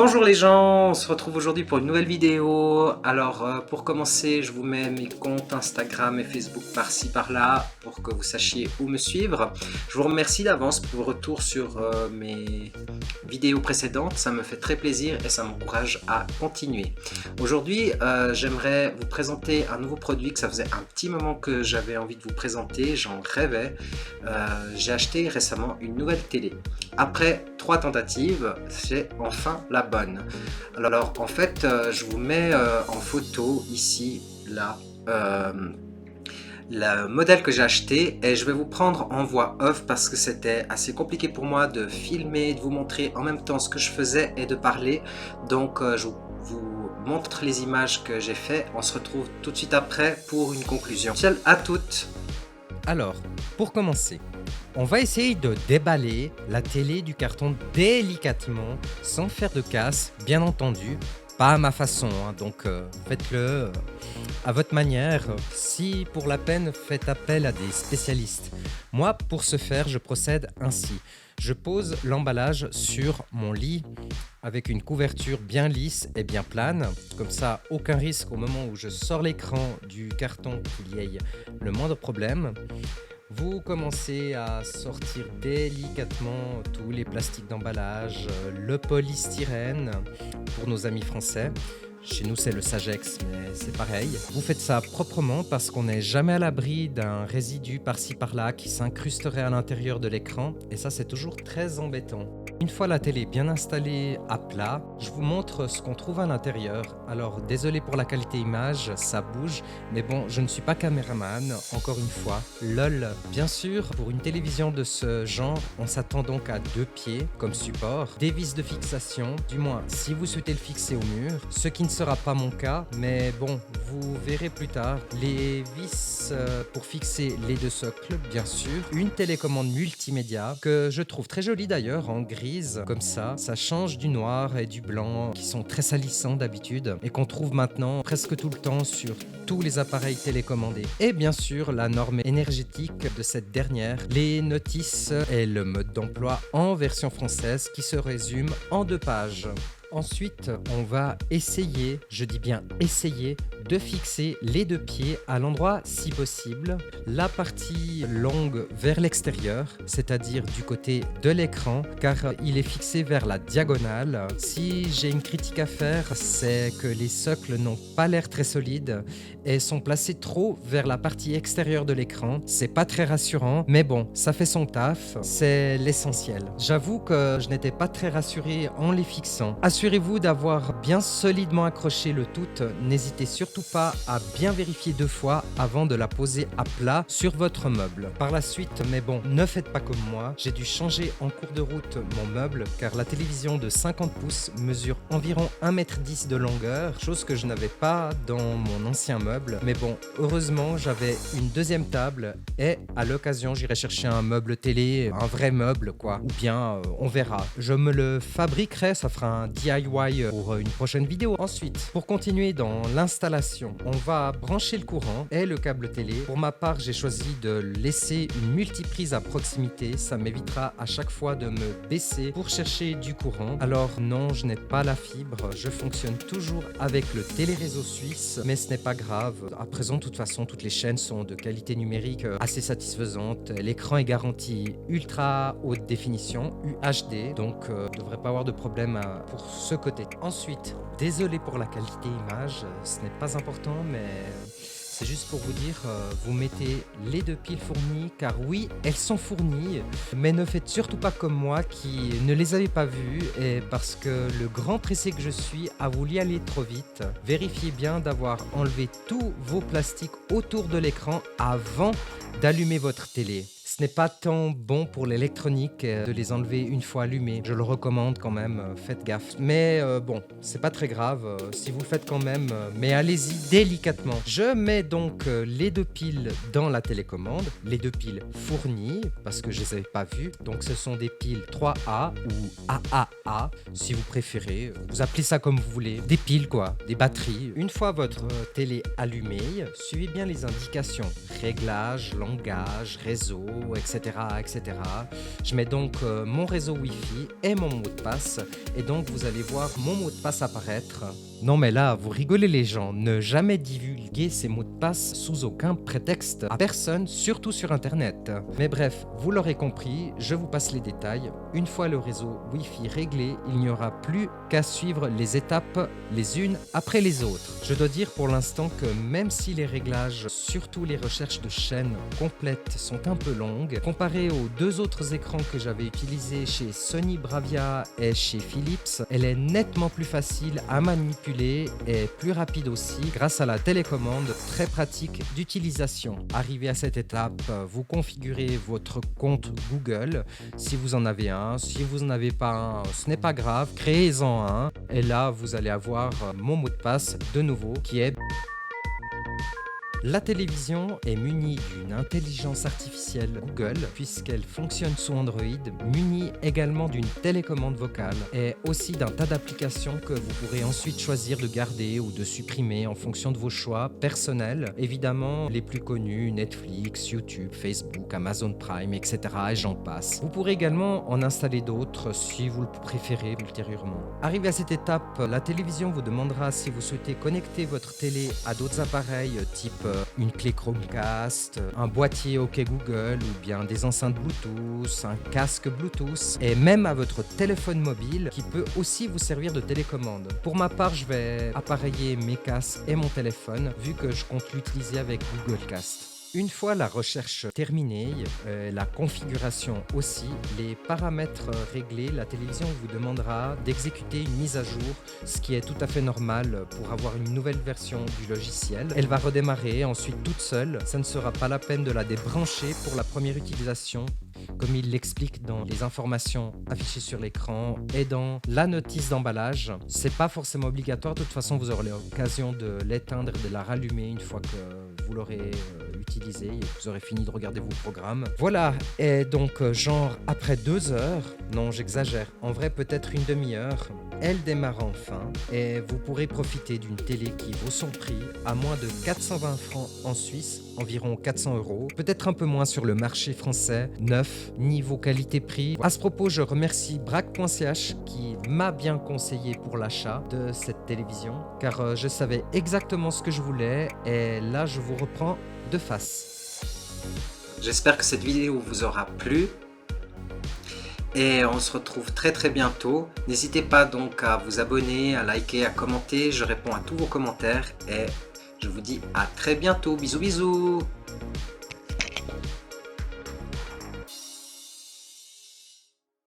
Bonjour les gens, on se retrouve aujourd'hui pour une nouvelle vidéo. Alors pour commencer, je vous mets mes comptes Instagram et Facebook par-ci par-là pour que vous sachiez où me suivre. Je vous remercie d'avance pour vos retours sur mes vidéos précédentes, ça me fait très plaisir et ça m'encourage à continuer. Aujourd'hui, j'aimerais vous présenter un nouveau produit que ça faisait un petit moment que j'avais envie de vous présenter, j'en rêvais. J'ai acheté récemment une nouvelle télé. Après 3 tentatives, c'est enfin la bonne. Alors en fait, je vous mets en photo ici le modèle que j'ai acheté et je vais vous prendre en voix off parce que c'était assez compliqué pour moi de filmer, de vous montrer en même temps ce que je faisais et de parler. Donc je vous montre les images que j'ai fait. On se retrouve tout de suite après pour une conclusion. Ciao à toutes. Alors, pour commencer, on va essayer de déballer la télé du carton délicatement, sans faire de casse, bien entendu. Pas à ma façon, hein, donc faites-le à votre manière. Si pour la peine, faites appel à des spécialistes. Moi, pour ce faire, je procède ainsi. Je pose l'emballage sur mon lit avec une couverture bien lisse et bien plane. Comme ça, aucun risque au moment où je sors l'écran du carton qu'il y ait le moindre problème. Vous commencez à sortir délicatement tous les plastiques d'emballage, le polystyrène pour nos amis français. Chez nous, c'est le Sagex, mais c'est pareil. Vous faites ça proprement parce qu'on n'est jamais à l'abri d'un résidu par-ci par-là qui s'incrusterait à l'intérieur de l'écran. Et ça, c'est toujours très embêtant. Une fois la télé bien installée à plat, je vous montre ce qu'on trouve à l'intérieur. Alors, désolé pour la qualité image, ça bouge. Mais bon, je ne suis pas caméraman, encore une fois. LOL. Bien sûr, pour une télévision de ce genre, on s'attend donc à 2 pieds comme support. Des vis de fixation, du moins si vous souhaitez le fixer au mur. Ce qui ne sera pas mon cas, mais bon, vous verrez plus tard. Les vis pour fixer les 2 socles, bien sûr. Une télécommande multimédia, que je trouve très jolie d'ailleurs, en grise. Comme ça change du noir et du blanc, qui sont très salissants d'habitude, et qu'on trouve maintenant presque tout le temps sur tous les appareils télécommandés. Et bien sûr, la norme énergétique de cette dernière, les notices et le mode d'emploi en version française qui se résume en 2 pages. Ensuite, on va essayer, je dis bien essayer, de fixer les 2 pieds à l'endroit si possible. La partie longue vers l'extérieur, c'est-à-dire du côté de l'écran, car il est fixé vers la diagonale. Si j'ai une critique à faire, c'est que les socles n'ont pas l'air très solides et sont placés trop vers la partie extérieure de l'écran. C'est pas très rassurant, mais bon, ça fait son taf, c'est l'essentiel. J'avoue que je n'étais pas très rassuré en les fixant. Assurez-vous d'avoir bien solidement accroché le tout, n'hésitez surtout pas à bien vérifier 2 fois avant de la poser à plat sur votre meuble. Par la suite, mais bon, ne faites pas comme moi, j'ai dû changer en cours de route mon meuble car la télévision de 50 pouces mesure environ 1,10 m de longueur, chose que je n'avais pas dans mon ancien meuble. Mais bon, heureusement, j'avais une 2e table et à l'occasion, j'irai chercher un meuble télé, un vrai meuble quoi, ou bien on verra. Je me le fabriquerai, ça fera un DIY pour une prochaine vidéo. Ensuite, pour continuer dans l'installation, on va brancher le courant et le câble télé. Pour ma part, j'ai choisi de laisser une multiprise à proximité. Ça m'évitera à chaque fois de me baisser pour chercher du courant. Alors non, je n'ai pas la fibre. Je fonctionne toujours avec le téléréseau suisse, mais ce n'est pas grave. À présent, de toute façon, toutes les chaînes sont de qualité numérique assez satisfaisante. L'écran est garanti ultra haute définition, UHD, donc il ne devrait pas avoir de problème pour ce côté. Ensuite, désolé pour la qualité image, ce n'est pas important, mais c'est juste pour vous dire, vous mettez les 2 piles fournies, car oui, elles sont fournies, mais ne faites surtout pas comme moi qui ne les avait pas vues, et parce que le grand pressé que je suis a voulu y aller trop vite. Vérifiez bien d'avoir enlevé tous vos plastiques autour de l'écran avant d'allumer votre télé. Ce n'est pas tant bon pour l'électronique de les enlever une fois allumés. Je le recommande quand même, faites gaffe. Mais bon, c'est pas très grave si vous le faites quand même, mais allez-y délicatement. Je mets donc les 2 piles dans la télécommande, les 2 piles fournies, parce que je les avais pas vues. Donc ce sont des piles 3A ou AAA, si vous préférez. Vous appelez ça comme vous voulez. Des piles quoi, des batteries. Une fois votre télé allumée, suivez bien les indications. Réglage, langage, réseau, réseau, etc., etc. Je mets donc mon réseau Wi-Fi et mon mot de passe, et donc vous allez voir mon mot de passe apparaître. Non mais là, vous rigolez les gens, ne jamais divulguer ces mots de passe sous aucun prétexte à personne, surtout sur internet. Mais bref, vous l'aurez compris, je vous passe les détails. Une fois le réseau Wi-Fi réglé, il n'y aura plus qu'à suivre les étapes les unes après les autres. Je dois dire pour l'instant que même si les réglages, surtout les recherches de chaînes complètes, sont un peu longues, comparé aux deux autres écrans que j'avais utilisés chez Sony Bravia et chez Philips, elle est nettement plus facile à manipuler et plus rapide aussi grâce à la télécommande très pratique d'utilisation. Arrivé à cette étape, vous configurez votre compte Google si vous en avez un. Si vous n'en avez pas un, ce n'est pas grave, créez-en un et là vous allez avoir mon mot de passe de nouveau qui est... La télévision est munie d'une intelligence artificielle Google puisqu'elle fonctionne sous Android, munie également d'une télécommande vocale et aussi d'un tas d'applications que vous pourrez ensuite choisir de garder ou de supprimer en fonction de vos choix personnels. Évidemment, les plus connus, Netflix, YouTube, Facebook, Amazon Prime, etc. et j'en passe. Vous pourrez également en installer d'autres si vous le préférez ultérieurement. Arrivé à cette étape, la télévision vous demandera si vous souhaitez connecter votre télé à d'autres appareils type une clé Chromecast, un boîtier OK Google ou bien des enceintes Bluetooth, un casque Bluetooth et même à votre téléphone mobile qui peut aussi vous servir de télécommande. Pour ma part, je vais appareiller mes casques et mon téléphone vu que je compte l'utiliser avec Google Cast. Une fois la recherche terminée, la configuration aussi, les paramètres réglés, la télévision vous demandera d'exécuter une mise à jour, ce qui est tout à fait normal pour avoir une nouvelle version du logiciel. Elle va redémarrer ensuite toute seule, ça ne sera pas la peine de la débrancher pour la première utilisation, comme il l'explique dans les informations affichées sur l'écran et dans la notice d'emballage. C'est pas forcément obligatoire, de toute façon vous aurez l'occasion de l'éteindre et de la rallumer une fois que vous l'aurez utilisé et que vous aurez fini de regarder vos programmes. Voilà, et donc genre après 2 heures, non j'exagère, en vrai peut-être une demi-heure, elle démarre enfin et vous pourrez profiter d'une télé qui vaut son prix à moins de 420 francs en Suisse, environ 400 €, peut-être un peu moins sur le marché français, neuf, niveau qualité-prix. À ce propos, je remercie Brac.ch qui m'a bien conseillé pour l'achat de cette télévision car je savais exactement ce que je voulais et là je vous reprends de face. J'espère que cette vidéo vous aura plu. Et on se retrouve très très bientôt. N'hésitez pas donc à vous abonner, à liker, à commenter. Je réponds à tous vos commentaires et je vous dis à très bientôt. Bisous bisous.